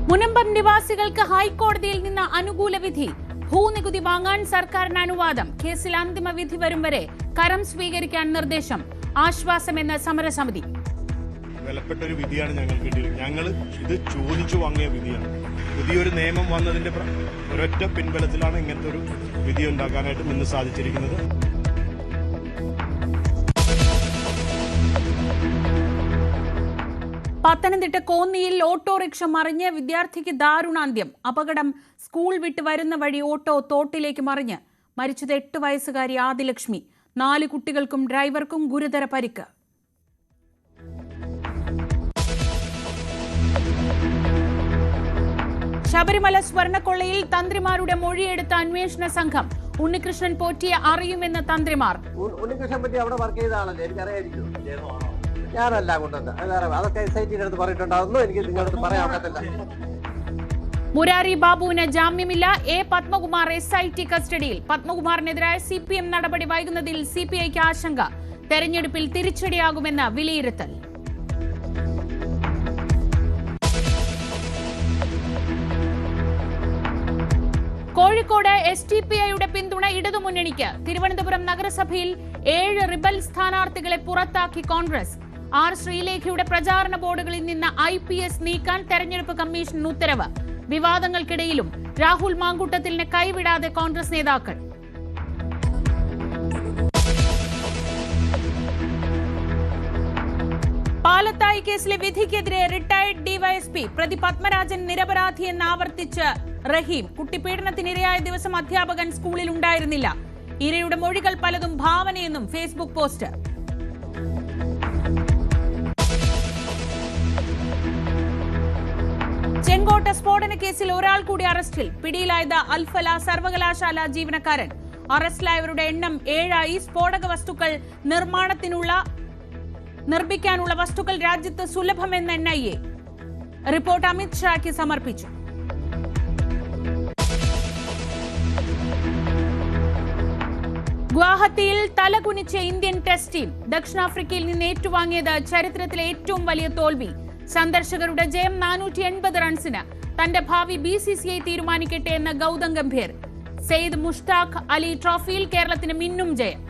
മുനമ്പം നിവാസികൾക്ക് ഹൈക്കോടതിയിൽ നിന്ന് അനുകൂല വിധി. ഭൂനികുതി വാങ്ങാൻ സർക്കാരിന് അനുവാദം. കേസിൽ അന്തിമ വിധി വരും വരെ കരം സ്വീകരിക്കാൻ നിർദ്ദേശം. ആശ്വാസമെന്ന സമരസമിതി. വിലപ്പെട്ട ഒരു വിധിയാണ് ഞങ്ങൾക്ക് കിട്ടിയത്. ഞങ്ങൾ ഇത് ചോദിച്ചു വാങ്ങിയ വിധിയാണ്. പുതിയൊരു നിയമം വന്നതിന്റെ ഒരൊറ്റ പിൻബലത്തിലാണ് ഇങ്ങനത്തെ ഒരു വിധി ഉണ്ടാക്കാനായിട്ട് ഇന്ന് സാധിച്ചിരിക്കുന്നത്. പത്തനംതിട്ട കോന്നിയിൽ ഓട്ടോറിക്ഷ മറിഞ്ഞ് വിദ്യാർത്ഥിക്ക് ദാരുണാന്ത്യം. അപകടം സ്കൂൾ വിട്ട് വരുന്ന വഴി ഓട്ടോ തോട്ടിലേക്ക് മറിഞ്ഞ് മരിച്ചത് 8 വയസ്സുകാരി ആദിലക്ഷ്മി. 4 കുട്ടികൾക്കും ഡ്രൈവർക്കും ഗുരുതര പരിക്ക്. ശബരിമല സ്വർണ്ണക്കൊള്ളയിൽ തന്ത്രിമാരുടെ മൊഴിയെടുത്ത അന്വേഷണ സംഘം. ഉണ്ണികൃഷ്ണൻ പോറ്റിയെ അറിയുമെന്ന് തന്ത്രിമാർ. ഉണ്ണികൃഷ്ണൻ പറ്റി അവിടെ വർക്ക് ചെയ്ത ആളല്ലേ, എനിക്കറിയായിരിക്കും. ഞാനല്ല കൊണ്ടുവന്നത്, അതൊക്കെ SIT അടുത്ത് പറഞ്ഞിട്ടുണ്ടാവുന്നു. എനിക്ക് നിങ്ങളടുത്ത് പറയാൻ പറ്റത്തില്ല. മുരാരി ബാബുവിന് ജാമ്യമില്ല. പത്മകുമാർ SIT കസ്റ്റഡിയിൽ. പത്മകുമാറിനെതിരായ CPM നടപടി വൈകുന്നതിൽ CPIക്ക് ആശങ്ക. തെരഞ്ഞെടുപ്പിൽ തിരിച്ചടിയാകുമെന്ന് വിലയിരുത്തൽ. കോഴിക്കോട് SDPIയുടെ പിന്തുണ ഇടതുമുന്നണിക്ക്. തിരുവനന്തപുരം നഗരസഭയിൽ 7 റിബൽ സ്ഥാനാർത്ഥികളെ പുറത്താക്കി കോൺഗ്രസ്. ശ്രീലേഖയുടെ പ്രചാരണ ബോർഡുകളിൽ നിന്ന് IPS നീക്കാൻ തെരഞ്ഞെടുപ്പ് കമ്മീഷൻ ഉത്തരവ്. വിവാദങ്ങൾക്കിടയിലും രാഹുൽ മാങ്കൂട്ടത്തിലിനെ കൈവിടാതെ കോൺഗ്രസ് നേതാക്കൾ. പാലത്തായി കേസിലെ വിധിക്കെതിരെ റിട്ടയർഡ് DYSP പ്രതി പത്മരാജൻ നിരപരാധിയെന്ന് ആവർത്തിച്ച് റഹീം. കുട്ടിപീഡനത്തിനിരയായ ദിവസം അധ്യാപകൻ സ്കൂളിൽ ഉണ്ടായിരുന്നില്ല. ഇരയുടെ മൊഴികൾ പലതും ഭാവനയെന്നും ഫേസ്ബുക്ക് പോസ്റ്റ്. ചെങ്കോട്ട സ്ഫോടന കേസിൽ ഒരാൾ കൂടി അറസ്റ്റിൽ. പിടിയിലായത് അൽഫല സർവകലാശാല ജീവനക്കാരൻ. അറസ്റ്റിലായവരുടെ എണ്ണം 7 സ്ഫോടക വസ്തുക്കൾ നിർമ്മിക്കാനുള്ള വസ്തുക്കൾ രാജ്യത്ത് സുലഭമെന്ന് NIA. റിപ്പോർട്ട് അമിത് ഷായ്ക്ക് സമർപ്പിച്ചു. ഗുവാഹത്തിയിൽ തലകുനിച്ച ഇന്ത്യൻ ടെസ്റ്റ് ടീം. ദക്ഷിണാഫ്രിക്കയിൽ നിന്ന് ഏറ്റുവാങ്ങിയത് ചരിത്രത്തിലെ ഏറ്റവും വലിയ തോൽവി. സന്ദർശകരുടെ ജയം 480 റൺസിന്. തന്റെ ഭാവി BCCI തീരുമാനിക്കട്ടെ എന്ന് ഗൗതം ഗംഭീർ. സെയ്ദ് മുഷ്താഖ് അലി ട്രോഫിയിൽ കേരളത്തിന് മിന്നും ജയം.